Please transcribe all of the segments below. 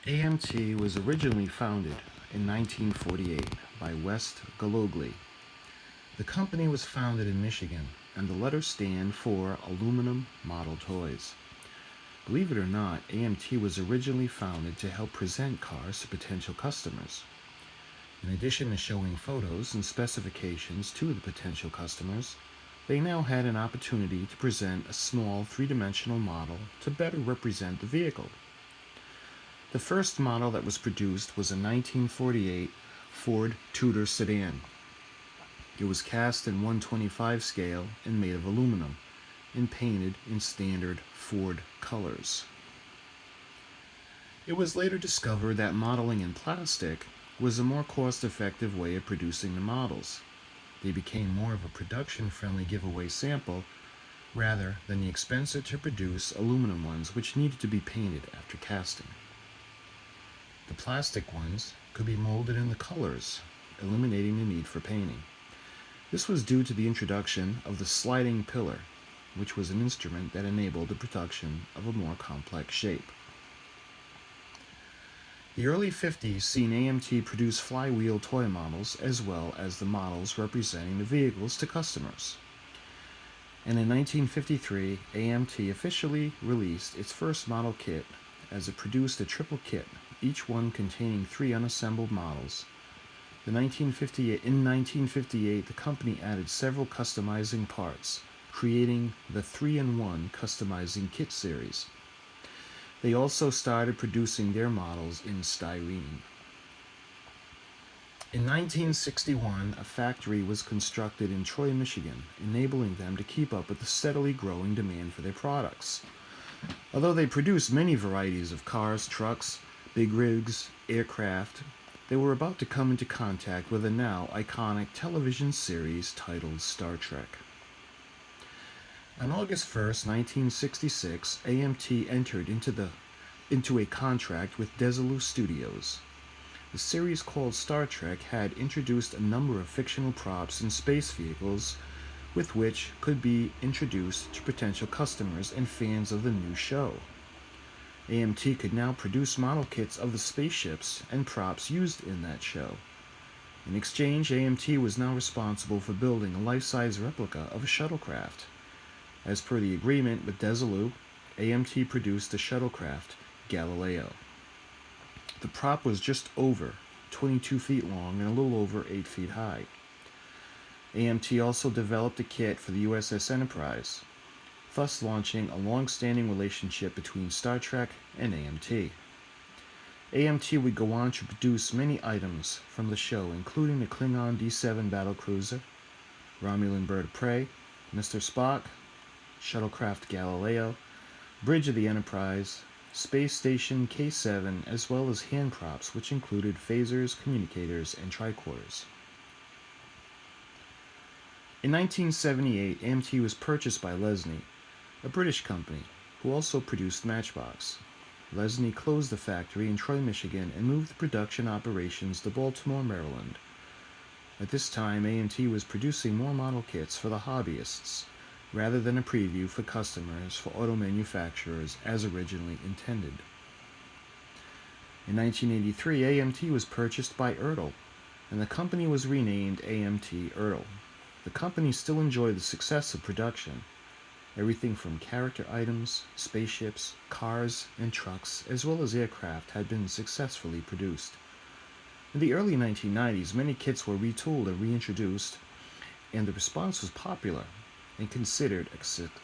AMT was originally founded in 1948 by West Gologly. The company was founded in Michigan, and the letters stand for Aluminum Model Toys. Believe it or not, AMT was originally founded to help present cars to potential customers. In addition to showing photos and specifications to the potential customers, they now had an opportunity to present a small three-dimensional model to better represent the vehicle. The first model that was produced was a 1948 Ford Tudor sedan. It was cast in 1/25 scale and made of aluminum and painted in standard Ford colors. It was later discovered that modeling in plastic was a more cost-effective way of producing the models. They became more of a production-friendly giveaway sample rather than the expensive to produce aluminum ones which needed to be painted after casting. The plastic ones could be molded in the colors, eliminating the need for painting. This was due to the introduction of the sliding pillar, which was an instrument that enabled the production of a more complex shape. The early 50s seen AMT produce flywheel toy models as well as the models representing the vehicles to customers. And in 1953, AMT officially released its first model kit as it produced a triple kit, each one containing 3 unassembled models. In 1958, the company added several customizing parts, creating the 3-in-1 customizing kit series. They also started producing their models in styrene. In 1961, a factory was constructed in Troy, Michigan, enabling them to keep up with the steadily growing demand for their products. Although they produced many varieties of cars, trucks, big rigs, aircraft, they were about to come into contact with a now iconic television series titled Star Trek. On August 1st, 1966, AMT entered into a contract with Desilu Studios. The series called Star Trek had introduced a number of fictional props and space vehicles with which could be introduced to potential customers and fans of the new show. AMT could now produce model kits of the spaceships and props used in that show. In exchange, AMT was now responsible for building a life-size replica of a shuttlecraft. As per the agreement with Desilu, AMT produced the shuttlecraft Galileo. The prop was just over 22 feet long and a little over 8 feet high. AMT also developed a kit for the USS Enterprise, thus launching a long-standing relationship between Star Trek and AMT. AMT would go on to produce many items from the show, including the Klingon D-7 battlecruiser, Romulan bird of prey, Mr. Spock, shuttlecraft Galileo, bridge of the Enterprise, space station K7, as well as hand props which included phasers, communicators, and tricorders. In 1978, AMT was purchased by Lesney, a British company, who also produced Matchbox. Lesney closed the factory in Troy, Michigan, and moved the production operations to Baltimore, Maryland. At this time, AMT was producing more model kits for the hobbyists, rather than a preview for customers for auto manufacturers as originally intended. In 1983, AMT was purchased by Ertl, and the company was renamed AMT Ertl. The company still enjoyed the success of production. Everything from character items, spaceships, cars, and trucks, as well as aircraft had been successfully produced. In the early 1990s, many kits were retooled and reintroduced, and the response was popular and considered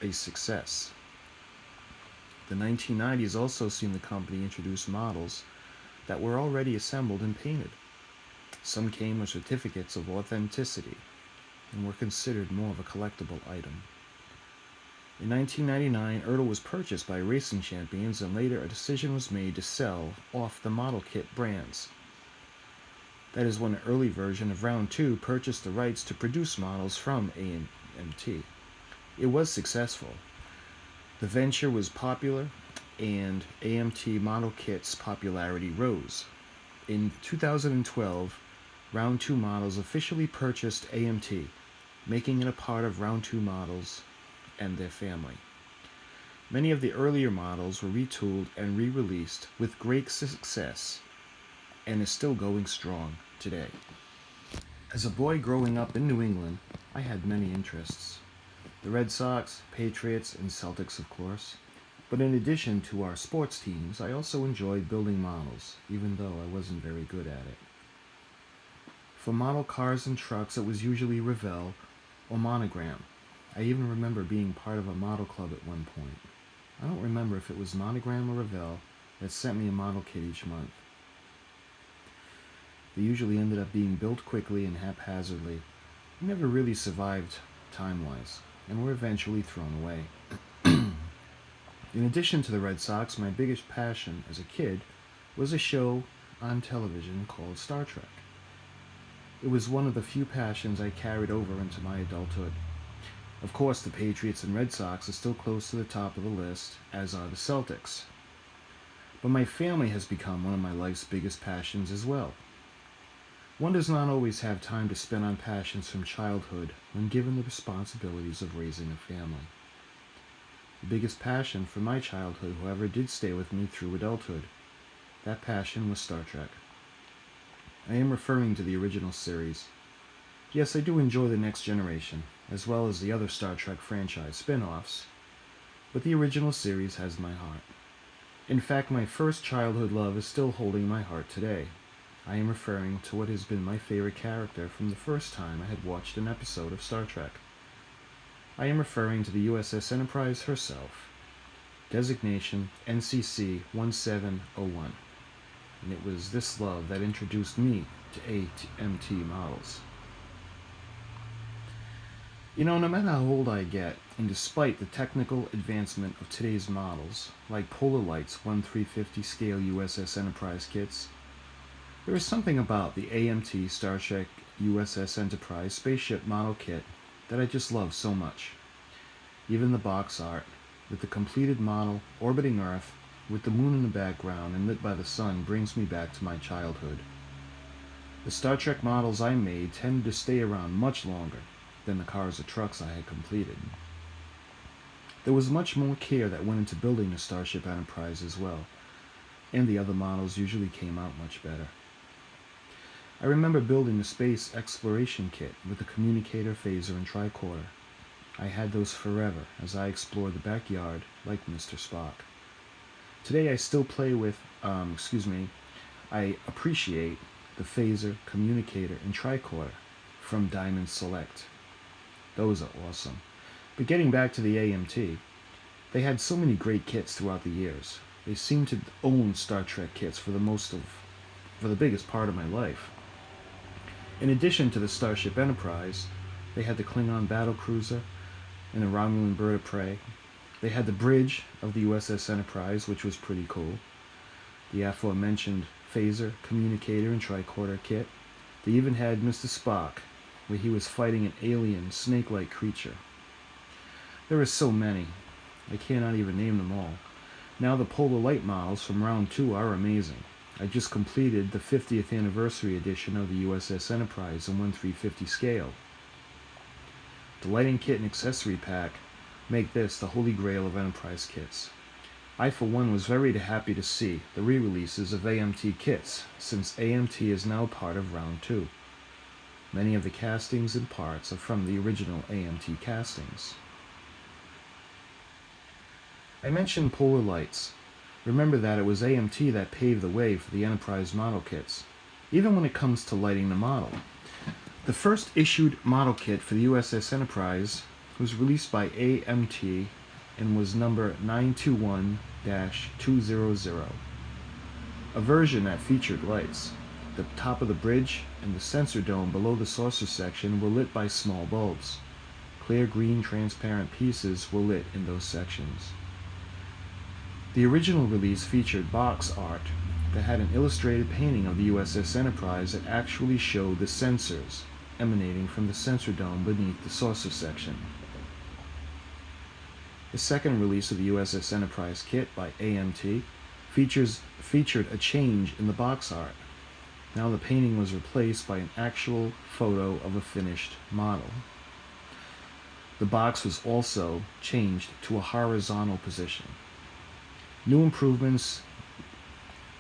a success. The 1990s also seen the company introduce models that were already assembled and painted. Some came with certificates of authenticity and were considered more of a collectible item. In 1999, Ertl was purchased by Racing Champions, and later a decision was made to sell off the model kit brands. That is when an early version of Round 2 purchased the rights to produce models from AMT. It was successful. The venture was popular, and AMT model kits' popularity rose. In 2012, Round 2 models officially purchased AMT, making it a part of Round 2 models and their family. Many of the earlier models were retooled and re-released with great success and is still going strong today. As a boy growing up in New England, I had many interests. The Red Sox, Patriots, and Celtics, of course. But in addition to our sports teams, I also enjoyed building models, even though I wasn't very good at it. For model cars and trucks, it was usually Revell or Monogram. I even remember being part of a model club at one point. I don't remember if it was Monogram or Revell that sent me a model kit each month. They usually ended up being built quickly and haphazardly, and never really survived time-wise, and were eventually thrown away. In addition to the Red Sox, my biggest passion as a kid was a show on television called Star Trek. It was one of the few passions I carried over into my adulthood. Of course, the Patriots and Red Sox are still close to the top of the list, as are the Celtics. But my family has become one of my life's biggest passions as well. One does not always have time to spend on passions from childhood when given the responsibilities of raising a family. The biggest passion from my childhood, however, did stay with me through adulthood. That passion was Star Trek. I am referring to the original series. Yes, I do enjoy The Next Generation, as well as the other Star Trek franchise spin-offs, but the original series has my heart. In fact, my first childhood love is still holding my heart today. I am referring to what has been my favorite character from the first time I had watched an episode of Star Trek. I am referring to the USS Enterprise herself, designation NCC 1701, and it was this love that introduced me to AMT models. You know, no matter how old I get, and despite the technical advancement of today's models, like Polar Light's 1/350 scale USS Enterprise kits, there is something about the AMT Star Trek USS Enterprise spaceship model kit that I just love so much. Even the box art, with the completed model orbiting Earth, with the moon in the background and lit by the sun, brings me back to my childhood. The Star Trek models I made tended to stay around much longer than the cars or trucks I had completed. There was much more care that went into building the Starship Enterprise as well, and the other models usually came out much better. I remember building the space exploration kit with the communicator, phaser, and tricorder. I had those forever as I explored the backyard like Mr. Spock. Today I still play with, I appreciate the phaser, communicator, and tricorder from Diamond Select. Those are awesome. But getting back to the AMT, they had so many great kits throughout the years. They seemed to own Star Trek kits for the biggest part of my life. In addition to the Starship Enterprise, they had the Klingon battlecruiser and the Romulan bird of prey. They had the bridge of the USS Enterprise, which was pretty cool. The aforementioned phaser, communicator, and tricorder kit. They even had Mr. Spock, where he was fighting an alien, snake-like creature. There are so many. I cannot even name them all. Now the Polar Light models from Round 2 are amazing. I just completed the 50th anniversary edition of the USS Enterprise in 1/350 scale. The lighting kit and accessory pack make this the holy grail of Enterprise kits. I, for one, was very happy to see the re-releases of AMT kits, since AMT is now part of Round 2. Many of the castings and parts are from the original AMT castings. I mentioned Polar Lights. Remember that it was AMT that paved the way for the Enterprise model kits, even when it comes to lighting the model. The first issued model kit for the USS Enterprise was released by AMT and was number 921-200, a version that featured lights. The top of the bridge and the sensor dome below the saucer section were lit by small bulbs. Clear green transparent pieces were lit in those sections. The original release featured box art that had an illustrated painting of the USS Enterprise that actually showed the sensors emanating from the sensor dome beneath the saucer section. The second release of the USS Enterprise kit by AMT featured a change in the box art. Now the painting was replaced by an actual photo of a finished model. The box was also changed to a horizontal position. New improvements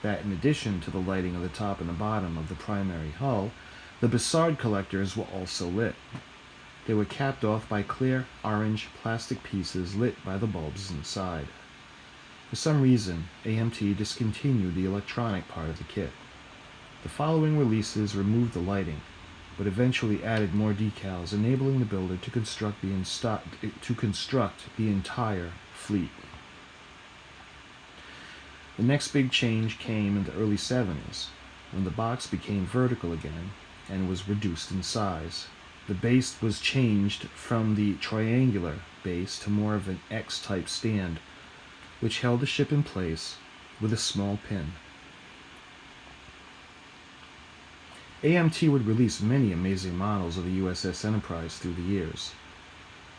that, in addition to the lighting of the top and the bottom of the primary hull, the Bussard collectors were also lit. They were capped off by clear orange plastic pieces lit by the bulbs inside. For some reason, AMT discontinued the electronic part of the kit. The following releases removed the lighting, but eventually added more decals, enabling the builder to construct the entire fleet. The next big change came in the early 70s, when the box became vertical again and was reduced in size. The base was changed from the triangular base to more of an X-type stand, which held the ship in place with a small pin. AMT would release many amazing models of the USS Enterprise through the years.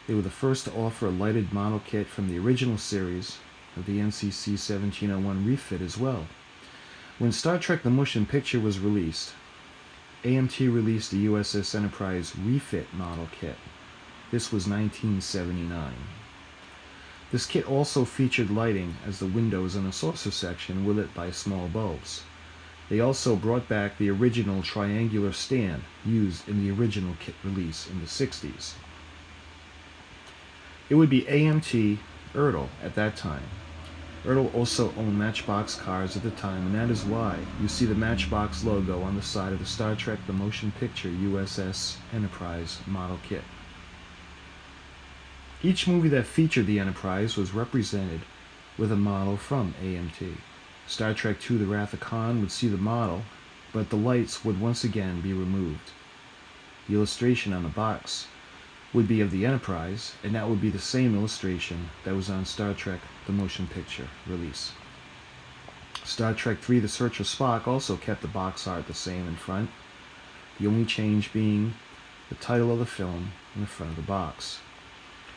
They were the first to offer a lighted model kit from the original series of the NCC 1701 refit as well. When Star Trek the Motion Picture was released, AMT released the USS Enterprise refit model kit. This was 1979. This kit also featured lighting, as the windows in the saucer section were lit by small bulbs. They also brought back the original triangular stand used in the original kit release in the 60s. It would be AMT Ertl at that time. Ertl also owned Matchbox cars at the time, and that is why you see the Matchbox logo on the side of the Star Trek the Motion Picture USS Enterprise model kit. Each movie that featured the Enterprise was represented with a model from AMT. Star Trek II The Wrath of Khan would see the model, but the lights would once again be removed. The illustration on the box would be of the Enterprise, and that would be the same illustration that was on Star Trek the Motion Picture release. Star Trek III The Search for Spock also kept the box art the same in front, the only change being the title of the film in the front of the box.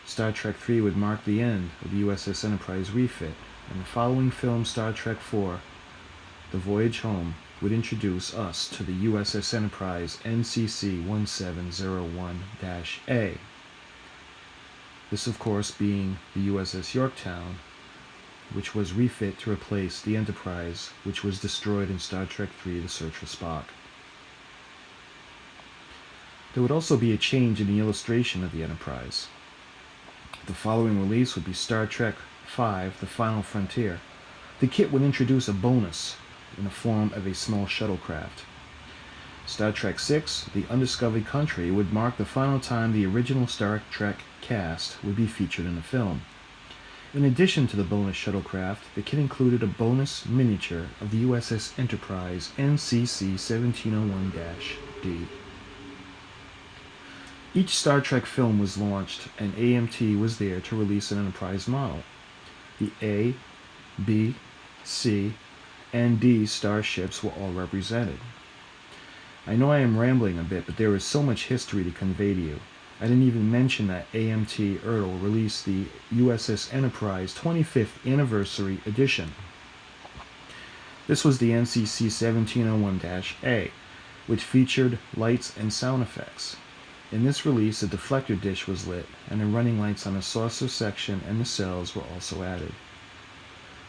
Star Trek III would mark the end of the USS Enterprise refit, and the following film, Star Trek IV The Voyage Home, would introduce us to the USS Enterprise NCC 1701-A. This, of course, being the USS Yorktown, which was refit to replace the Enterprise, which was destroyed in Star Trek III The Search for Spock. There would also be a change in the illustration of the Enterprise. The following release would be Star Trek V The Final Frontier. The kit would introduce a bonus in the form of a small shuttlecraft. Star Trek VI The Undiscovered Country would mark the final time the original Star Trek cast would be featured in the film. In addition to the bonus shuttlecraft, the kit included a bonus miniature of the USS Enterprise NCC 1701-D. Each Star Trek film was launched, and AMT was there to release an Enterprise model. The A, B, C, and D starships were all represented. I know I am rambling a bit, but there is so much history to convey to you. I didn't even mention that AMT Ertl released the USS Enterprise 25th Anniversary Edition. This was the NCC 1701-A, which featured lights and sound effects. In this release, a deflector dish was lit, and the running lights on the saucer section and the cells were also added.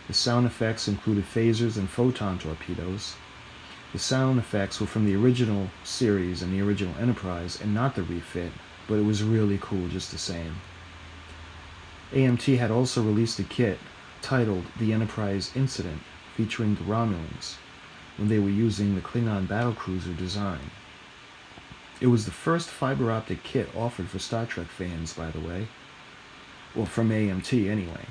The sound effects included phasers and photon torpedoes. The sound effects were from the original series and the original Enterprise, and not the refit, but it was really cool just the same. AMT had also released a kit titled The Enterprise Incident, featuring the Romulans, when they were using the Klingon battlecruiser design. It was the first fiber optic kit offered for Star Trek fans, by the way. Well, from AMT anyway.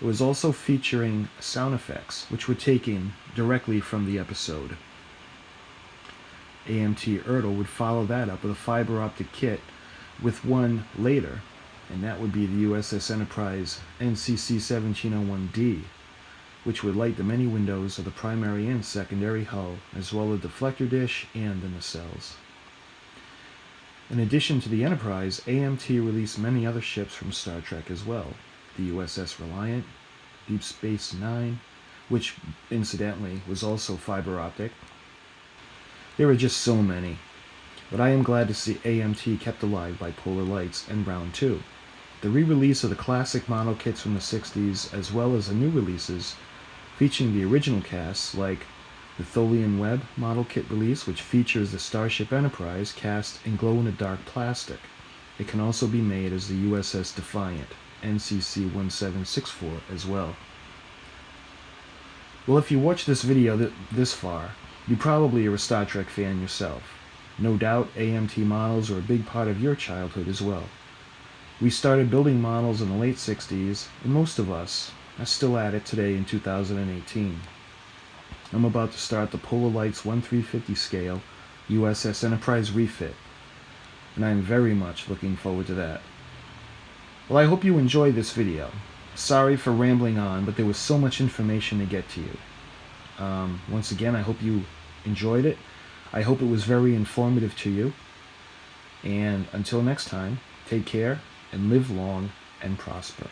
It was also featuring sound effects, which were taken directly from the episode. AMT Ertl would follow that up with a fiber optic kit with one later, and that would be the USS Enterprise NCC 1701-D, which would light the many windows of the primary and secondary hull, as well as the deflector dish and the nacelles. In addition to the Enterprise, AMT released many other ships from Star Trek as well. The USS Reliant, Deep Space Nine, which incidentally was also fiber optic. There are just so many, but I am glad to see AMT kept alive by Polar Lights and Round 2. The re-release of the classic model kits from the 60s, as well as the new releases featuring the original casts, like the Tholian Webb model kit release, which features the Starship Enterprise cast in glow-in-the-dark plastic. It can also be made as the USS Defiant, NCC 1764 as well. Well, if you watched this video this far, you probably are a Star Trek fan yourself. No doubt AMT models are a big part of your childhood as well. We started building models in the late 60s, and most of us are still at it today in 2018. I'm about to start the Polar Lights 1350 scale USS Enterprise refit, and I'm very much looking forward to that. Well, I hope you enjoyed this video. Sorry for rambling on, but there was so much information to get to you. Once again, I hope you enjoyed it. I hope it was very informative to you. And until next time, take care and live long and prosper.